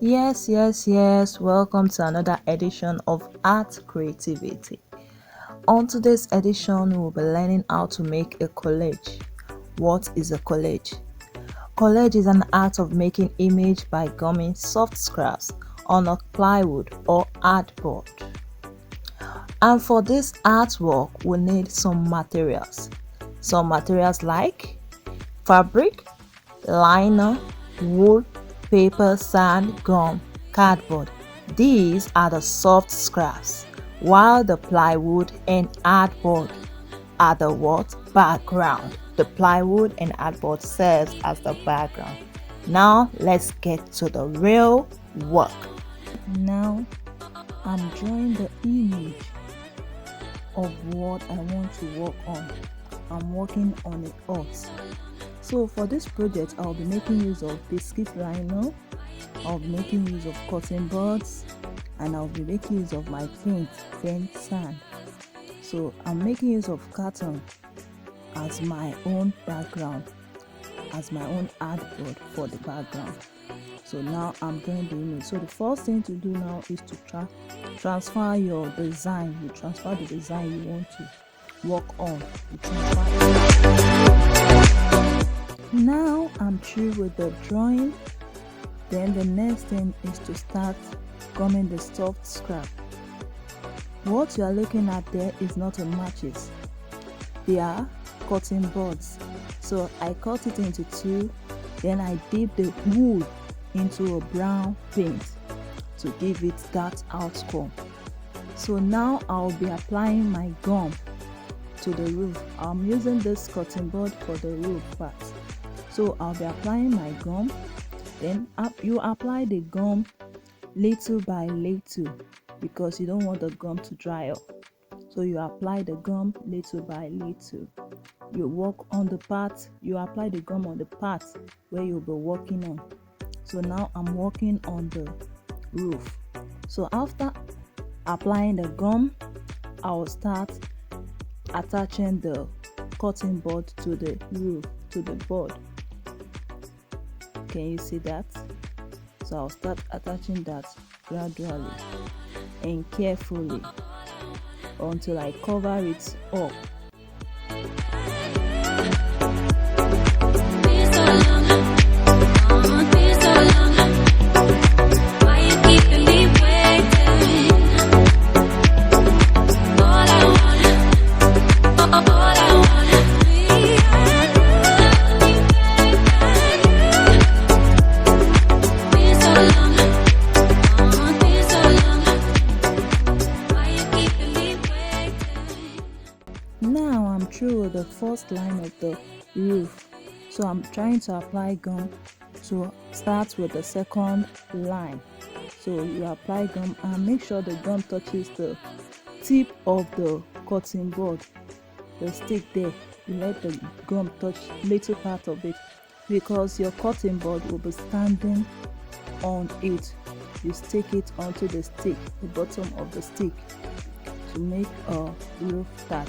Yes. Welcome to another edition of Art Creativity. On today's edition, we'll be learning how to make a collage. What is a collage? Collage is an art of making image by gumming soft scraps on a plywood or artboard. And for this artwork, we need some materials. Some materials like fabric, liner, wool, paper, sand, gum, cardboard. These are the soft scraps, while the plywood and cardboard are the what? Background. The plywood and cardboard serves as the background. Now let's get to the real work. Now I'm drawing the image of what I want to work on. I'm working on a horse. So for this project, I'll be making use of biscuit liner, I'll be making use of cotton buds, and I'll be making use of my paint, then sand. So I'm making use of carton as my own background, as my own artboard for the background. So now I'm drawing the image. So the first thing to do now is to transfer your design. You transfer the design you want to work on. Now I'm through with the drawing. Then the next thing is to start gumming the soft scrap. What you are looking at there is not a matches. They are cotton buds. So I cut it into two. Then I dip the wool into a brown paint to give it that outcome. So now I'll be applying my gum to the roof. I'm using this cotton bud for the roof part. So I'll be applying my gum. Then you apply the gum little by little because you don't want the gum to dry up. So you apply the gum little by little. You work on the part, you apply the gum on the part where you'll be working on. So now I'm working on the roof. So after applying the gum, I'll start attaching the cotton bud to the roof, to the board. Can you see that? So I'll start attaching that gradually and carefully until I cover it up. Now I'm through with the first line of the roof. So I'm trying to apply gum to start with the second line. So you apply gum and make sure the gum touches the tip of the cotton board, the stick there. You let the gum touch little part of it because your cotton board will be standing on it. You stick it onto the stick, the bottom of the stick, to make a roof thatch.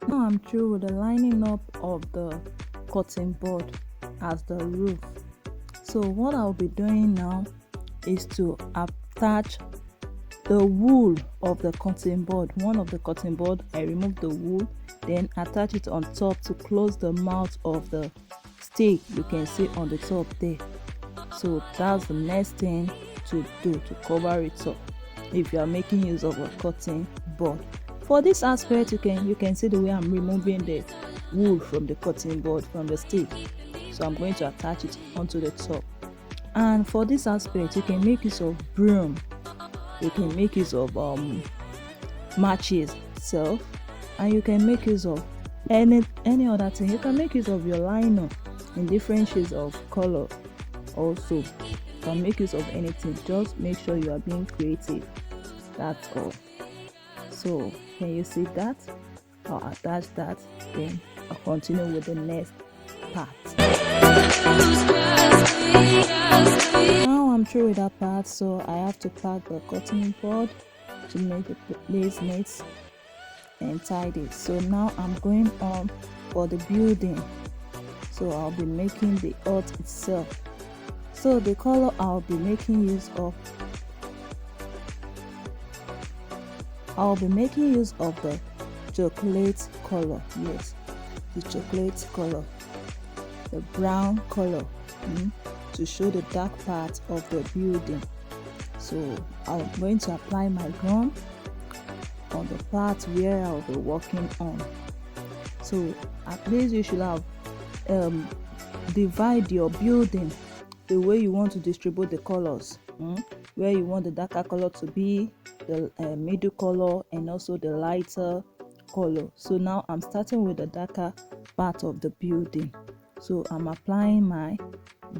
Now I'm through with the lining up of the cotton board as the roof. So what I'll be doing now is to attach the wool of the cotton board. One of the cotton board, I remove the wool, then attach it on top to close the mouth of the stick. You can see on the top there. So that's the next thing to do to cover it up if you are making use of a cotton board. For this aspect, you can see the way I'm removing the wool from the cotton board from the stick. So I'm going to attach it onto the top. And for this aspect, you can make use of broom. You can make use of matches itself, and you can make use of any other thing. You can make use of your liner in different shades of color. Also, you can make use of anything. Just make sure you are being creative. That's all. So can you see that? I'll attach that, then I'll continue with the next part. Now I'm through with that part, so I have to pack the cutting board to make the place neat and tidy. So now I'm going on for the building. So I'll be making the hut itself. So the color I'll be making use of, the chocolate color. Yes, the chocolate color, the brown color, to show the dark part of the building. So I'm going to apply my gum on the part where I'll be working on. So at least you should have divide your building the way you want to distribute the colors, where you want the darker color to be, the middle color, and also the lighter color. So now I'm starting with the darker part of the building. So I'm applying my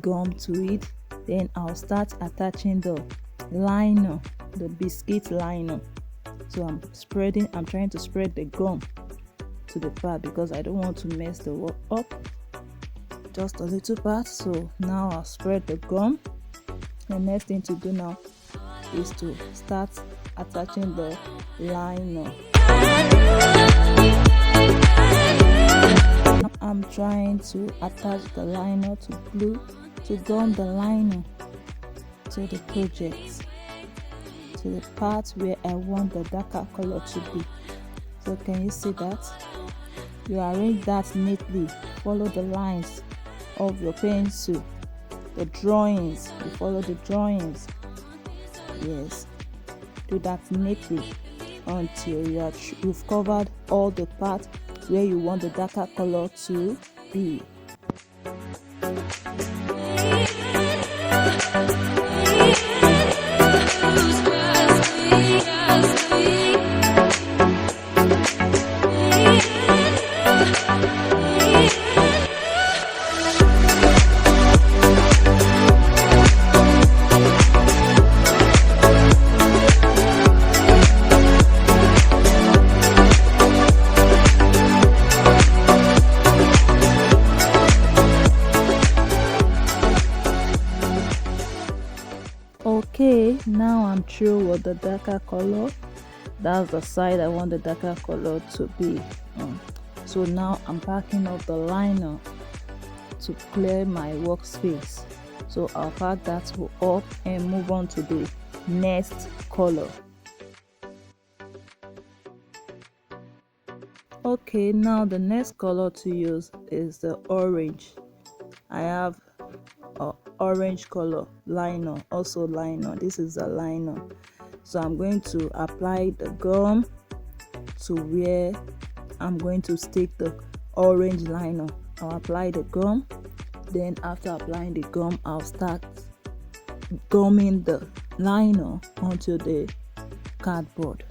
gum to it, then I'll start attaching the liner, the biscuit liner. So I'm trying to spread the gum to the part because I don't want to mess the work up, just a little part. So now I'll spread the gum. The next thing to do now is to start attaching the liner. I'm trying to attach the liner to glue, to gum the liner to the project, to the part where I want the darker color to be. So can you see that? You arrange that neatly. Follow the lines of your pencil, the drawings. You follow the drawings. Yes, do that neatly until you've covered all the parts where you want the darker color to be. Okay, now I'm through with the darker color. That's the side I want the darker color to be. So now I'm packing up the liner to clear my workspace. So I'll pack that up and move on to the next color. Okay, now the next color to use is the orange. I have orange color liner, also liner. This is the liner. So I'm going to apply the gum to where I'm going to stick the orange liner. I'll apply the gum, then after applying the gum, I'll start gumming the liner onto the cardboard,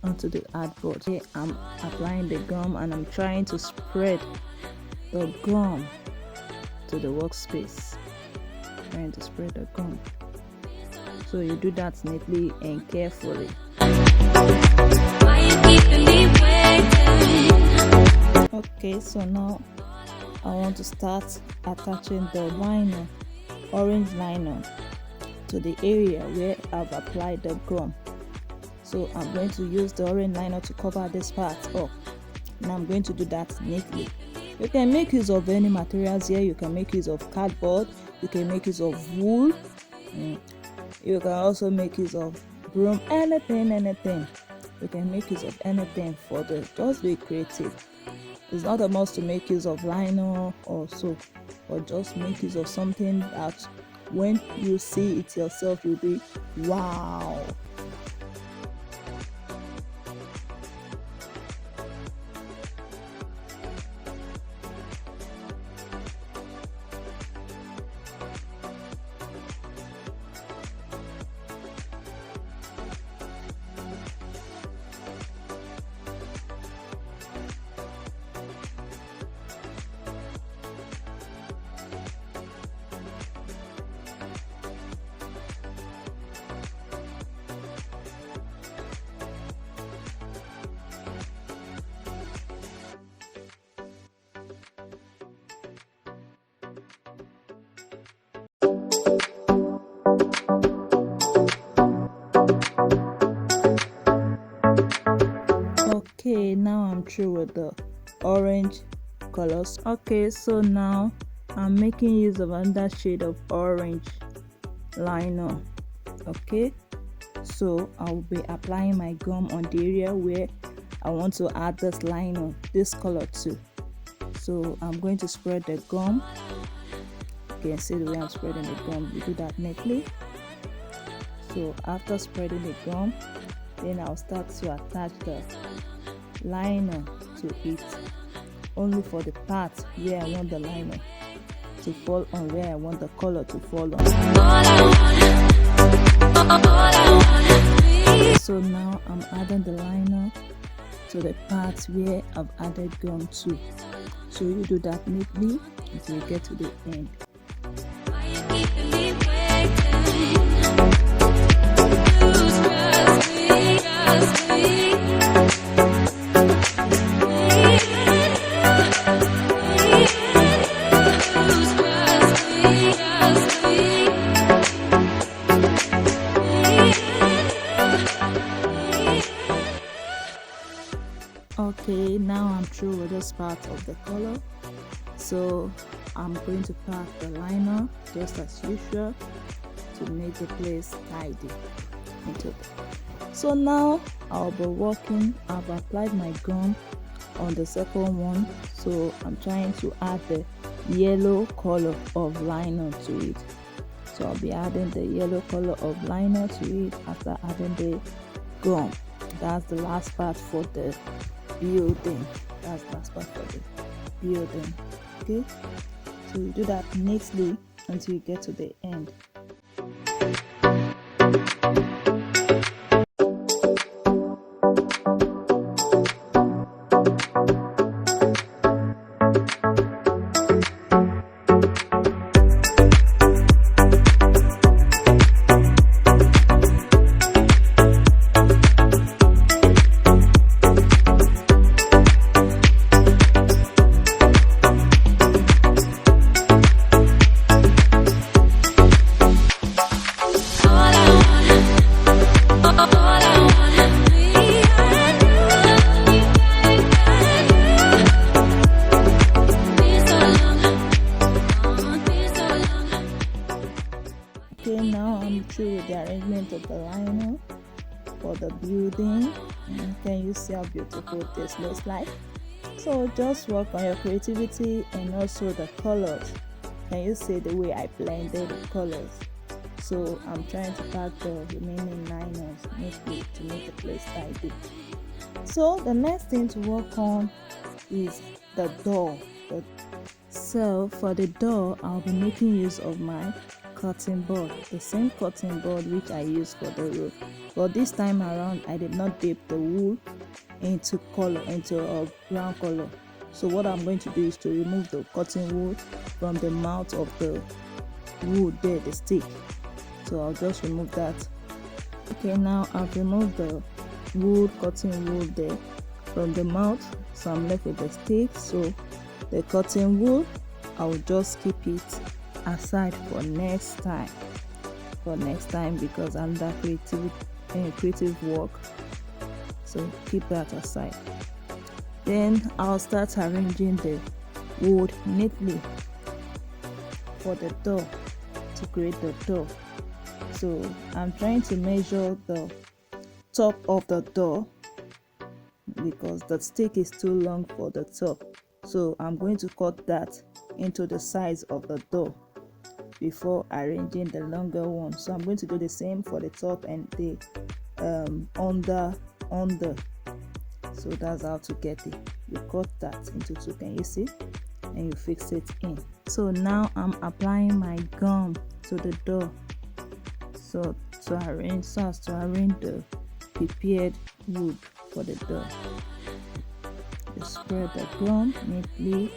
onto the artboard. Here I'm applying the gum and I'm trying to spread the gum to the workspace. Trying to spread the gum. So you do that neatly and carefully. Okay, so now I want to start attaching the liner, orange liner, to the area where I've applied the gum. So I'm going to use the orange liner to cover this part up. Now I'm going to do that neatly. You can make use of any materials here. You can make use of cardboard. You can make use of wool. You can also make use of broom. Anything. You can make use of anything for the. Just be creative. It's not a must to make use of liner or so, or just make use of something that when you see it yourself, you'll be wow. Okay, now I'm through with the orange colors. Okay, so now I'm making use of another shade of orange liner. Okay, so I will be applying my gum on the area where I want to add this liner, this color too. So I'm going to spread the gum. You can see the way I'm spreading the gum. You do that neatly. So after spreading the gum, then I'll start to attach the liner to it, only for the part where I want the liner to fall on, where I want the color to fall on. So now I'm adding the liner to the parts where I've added gum to. So you do that neatly until you get to the end. Okay, now I'm through with this part of the color, so I'm going to pack the liner just as usual to make the place tidy into it. So now I'll be working. I've applied my gum on the second one, so I'm trying to add the yellow color of liner to it. So I'll be adding the yellow color of liner to it after adding the gum. That's the last part for the building. That's the last part for the building. Okay, so you do that neatly until you get to the end. Okay, now I'm through with the arrangement of the liner for the building. Can you see how beautiful this looks like? So just work on your creativity and also the colors. Can you see the way I blended the colors? So I'm trying to pack the remaining liners neatly to make the place tidy. So the next thing to work on is the door. So for the door, I'll be making use of my cutting board, the same cutting board which I used for the roof, but this time around I did not dip the wool into a brown color. So what I'm going to do is to remove the cutting wool from the mouth of the wood there, the stick. So I'll just remove that. Okay, now I've removed the cutting wool there from the mouth, so I'm left with the stick. So the cutting wool, I'll just keep it aside for next time because I'm that creative work, so keep that aside. Then I'll start arranging the wood neatly for the door, to create the door. So I'm trying to measure the top of the door because the stick is too long for the top, so I'm going to cut that into the size of the door before arranging the longer one. So I'm going to do the same for the top and the under. So that's how to get it. You cut that into two, can you see, and you fix it in. So now I'm applying my gum to the door, so to arrange the prepared wood for the door. You spread the gum neatly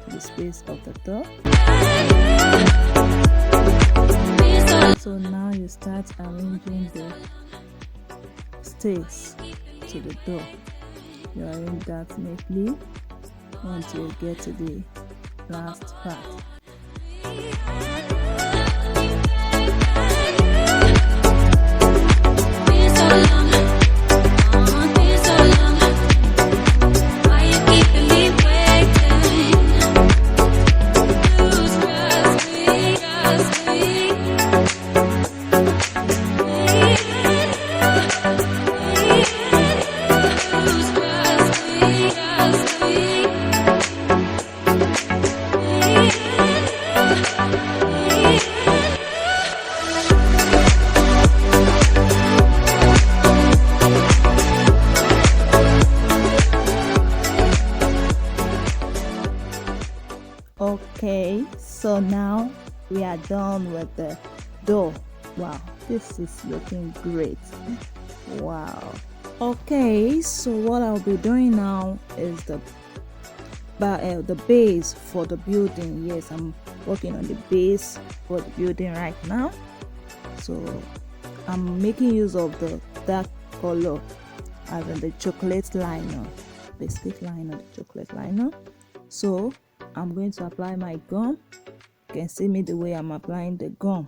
to the space of the door. So now you start arranging the stakes to the door. You arrange that neatly until you get to the last part. Okay, so now we are done with the door. Wow, this is looking great. Wow. Okay, so what I'll be doing now is the base for the building. Yes, I'm working on the base for the building right now. So I'm making use of the dark color, as in the chocolate liner, the stick liner, the chocolate liner. So I'm going to apply my gum. You can see me the way I'm applying the gum.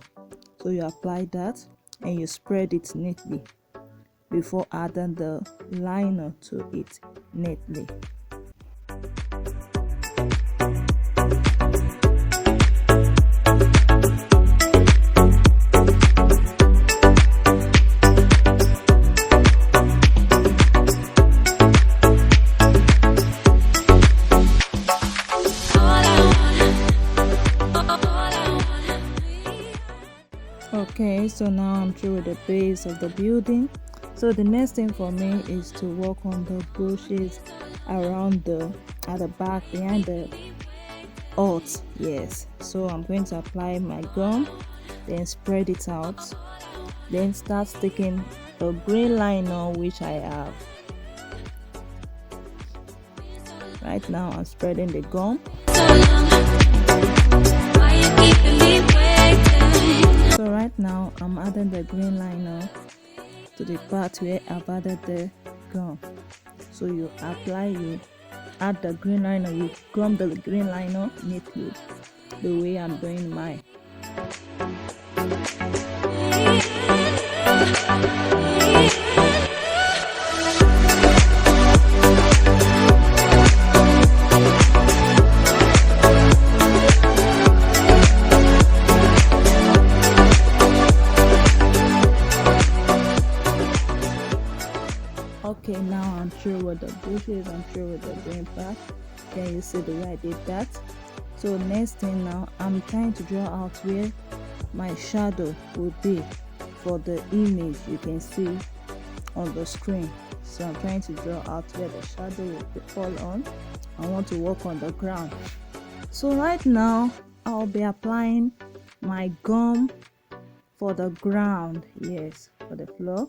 So you apply that and you spread it neatly before adding the liner to it neatly. Okay, so now I'm through with the base of the building. So the next thing for me is to work on the bushes around at the back behind the alt. Yes, so I'm going to apply my gum, then spread it out, then start sticking the green liner which I have. Right now I'm spreading the gum. So right now I'm adding the green liner to the part where I've added the gum. So you add the green liner, you gum the green liner neatly the way I'm doing mine. Okay, now I'm through with the bushes, I'm through with the green part. Can you see the way I did that? So next thing now, I'm trying to draw out where my shadow will be for the image you can see on the screen. So I'm trying to draw out where the shadow will fall on. I want to work on the ground. So right now, I'll be applying my gum for the ground, yes, for the floor.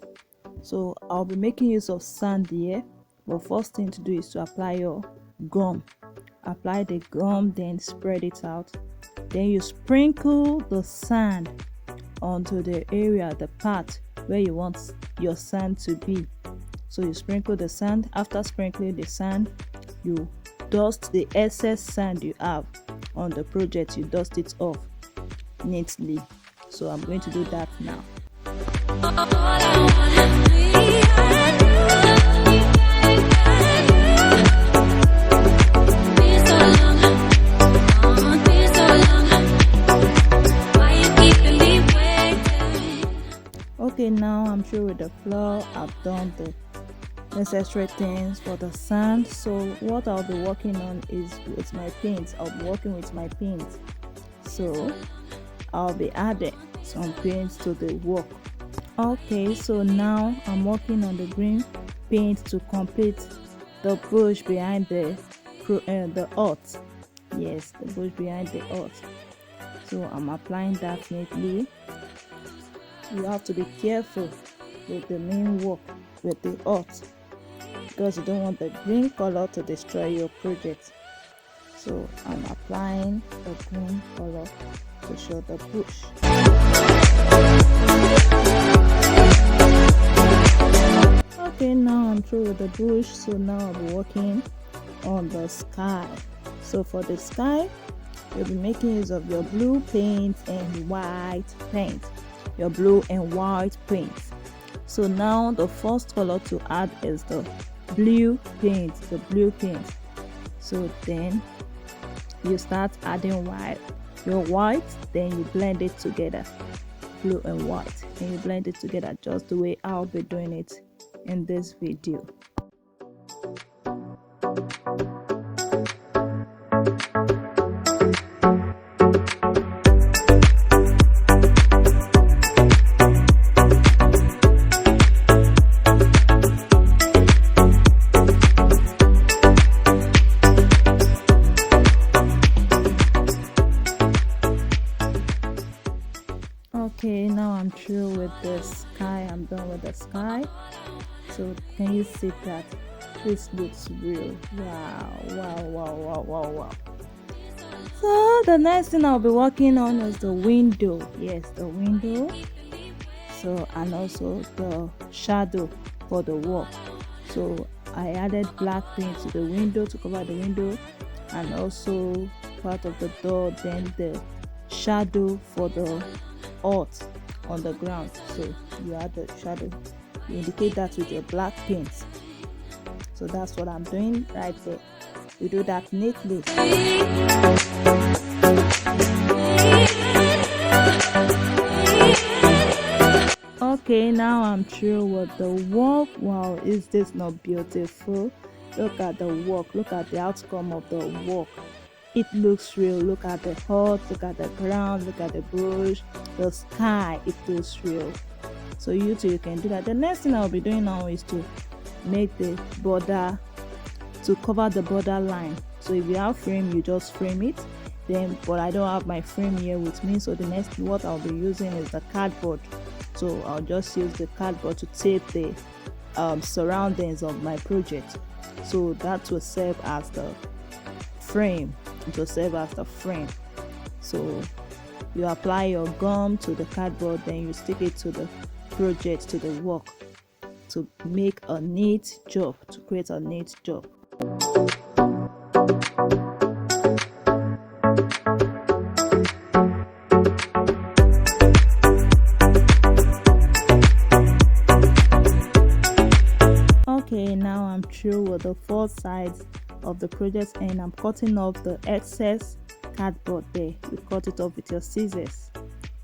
So I'll be making use of sand here, but first thing to do is to apply your gum. Apply the gum, then spread it out, then you sprinkle the sand onto the area, the part where you want your sand to be. So you sprinkle the sand. After sprinkling the sand, you dust the excess sand you have on the project, you dust it off neatly. So I'm going to do that now. Okay, now I'm through with the floor. I've done the necessary things for the sand. So what I'll be working on is with my paints. I'll be working with my paints. So I'll be adding some paints to the work. Okay, so now I'm working on the green paint to complete the bush behind the hut. Yes, the bush behind the hut. So I'm applying that neatly. You have to be careful with the main work with the hut, because you don't want the green color to destroy your project. So I'm applying the green color to show the bush. Okay, now I'm through with the bush. So now I'll be working on the sky. So for the sky, you'll be making use of your blue paint and white paint. Your blue and white paint. So now the first color to add is the blue paint, So then you start adding your white, then you blend it together, blue and white, and you blend it together just the way I'll be doing it in this video. with the sky. So can you see that? This looks real. Wow, wow, wow, wow, wow, wow. So the next thing I'll be working on is the window. Yes, the window. So, and also the shadow for the wall. So I added black paint to the window to cover the window, and also part of the door, then the shadow for the earth on the ground. So you add the shadow, you indicate that with your black paint. So that's what I'm doing right there. We do that neatly. Okay, now I'm through with the work. Wow, is this not beautiful? Look at the work. Look at the outcome of the work. It looks real. Look at the hut, look at the ground, look at the bush, the sky. It looks real. So you too, you can do that. The next thing I'll be doing now is to make the border, to cover the border line. So if you have frame, you just frame it. Then, but I don't have my frame here with me, so the next what I'll be using is the cardboard. So I'll just use the cardboard to tape the surroundings of my project. So that will serve as the frame. It will serve as the frame. So you apply your gum to the cardboard, then you stick it to the project, to the work, to make a neat job, to create a neat job. Okay, now I'm through with the four sides of the project, and I'm cutting off the excess cardboard there. You cut it off with your scissors.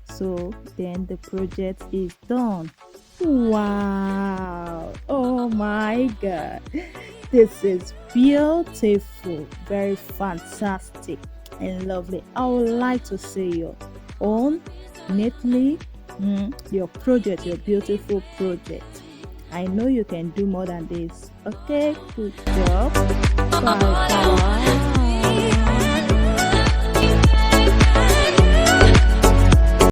So then the project is done. Wow, oh my god, this is beautiful, very fantastic and lovely. I would like to see your own neatly your project, your beautiful project. I know you can do more than this. Okay, good job. Bye bye.